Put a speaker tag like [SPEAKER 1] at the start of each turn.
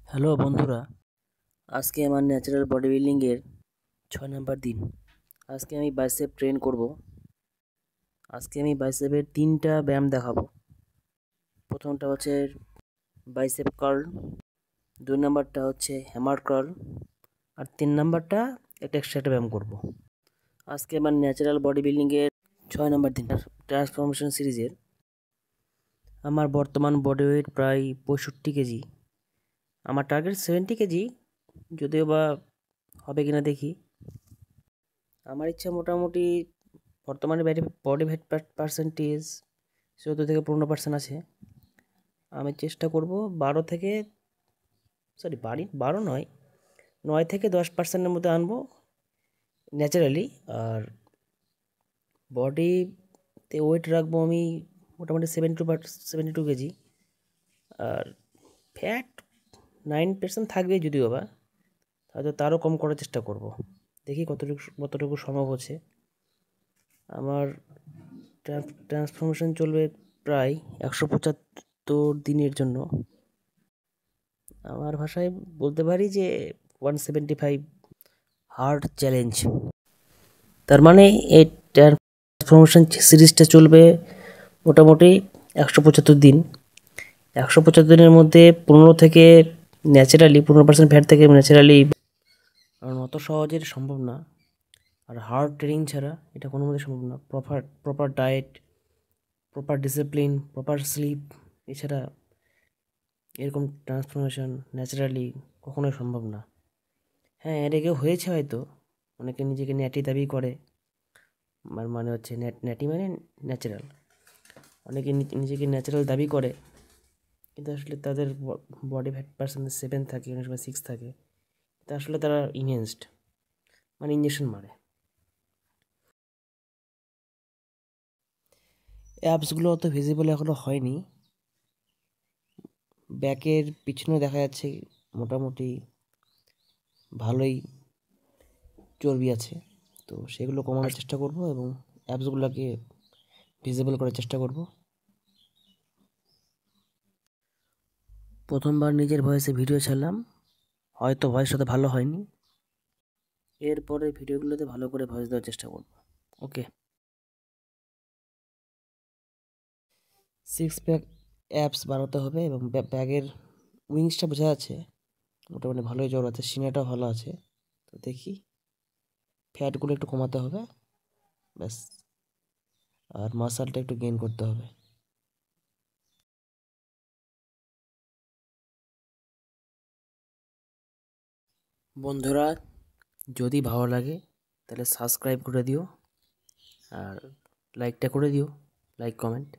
[SPEAKER 1] Hello বন্ধুরা, আজকে আমার ন্যাচারাল বডি বিল্ডিংয়ের 6 নম্বর দিন। আজকে আমি বাইসেপ ট্রেন করব। আজকে আমি বাইসেপের 3টা ব্যায়াম দেখাবো। প্রথমটা হচ্ছে বাইসেপ কার্ল, 2 নম্বরটা হচ্ছে হ্যামার কার্ল, আর 3 নম্বরটা একটা ব্যায়াম করব। আজকে আমার ন্যাচারাল বডি বিল্ডিংয়ের 6 নম্বর দিন ট্রান্সফরমেশন সিরিজের। আমার বর্তমান বডি ওয়েট প্রায় 65 কেজি। আমার টার্গেট 70 কেজি, যদিও বা হবে কিনা দেখি। আমার ইচ্ছা মোটামুটি বর্তমানে বডি ফ্যাট পার্সেন্টেজ 14 থেকে 15% আছে। আমি চেষ্টা করব 12 নয়, 9 থেকে 10%-এর মধ্যে আনবো ন্যাচারালি। আর বডিতে ওয়েট রাখবো আমি মোটামুটি 72 কেজি। আর ফ্যাট 9% থাকবে, যদিও বা হয়তো তারও কম করার চেষ্টা করব। দেখি কতটুকু সম্ভব হচ্ছে। আমার ট্রান্সফরমেশন চলবে প্রায় 175 দিনের জন্য। আমার ভাষায় বলতে পারি যে 175 হার্ড চ্যালেঞ্জ। তার মানে এই ট্রান্সফরমেশন সিরিজটা চলবে মোটামুটি 175 দিন। 175 দিনের মধ্যে 15% ফ্যাট থেকে ন্যাচারালি, কারণ অত সহজে সম্ভব না। আর হার্ড ট্রেনিং ছাড়া এটা কোনো মতে সম্ভব না। Proper diet, proper discipline, proper slip এছাড়া এরকম ট্রান্সফরমেশন ন্যাচারালি কখনোই সম্ভব না। হ্যাঁ, এর আগেও হয়েছে হয়তো। অনেকে নিজেকে ন্যাটি দাবি করে, মানে হচ্ছে ন্যাটি মানে ন্যাচারাল। অনেকে নিজেকে ন্যাচারাল দাবি করে, কিন্তু আসলে তাদের বডি ফ্যাট পার্সেন্টেজ 7 থাকে, অনেক সময় 6 থাকে। তা আসলে তারা ইনহেন্সড, মানে ইঞ্জেকশন মারে। অ্যাপসগুলো অত ভিজিবল এখনও হয়নি। ব্যাকের পিছনে দেখা যাচ্ছে মোটামুটি ভালোই চর্বি আছে, তো সেগুলো কমানোর চেষ্টা করব এবং অ্যাপসগুলোকে ভিজিবল করার চেষ্টা করব। প্রথমবার নিজের ভয়েসে ভিডিও ছাড়লাম, হয়তো ভয়েস অত ভালো হয়নি। এরপরে ভিডিওগুলোতে ভালো করে ভয়েস দেওয়ার চেষ্টা করব। ওকে। 6 প্যাক অ্যাপস বানাতে হবে এবং ব্যাগের উইংসটা বোঝা যাচ্ছে মোটামুটি ভালোই জোর আছে, সিনাটাও ভালো আছে। তো দেখি, ফ্যাটগুলো একটু কমাতে হবে ব্যাস, আর মাসালটা একটু গেইন করতে হবে। বন্ধুরা, যদি ভালো লাগে তাহলে সাবস্ক্রাইব করে দিও, আর লাইকটা করে দিও, লাইক কমেন্ট।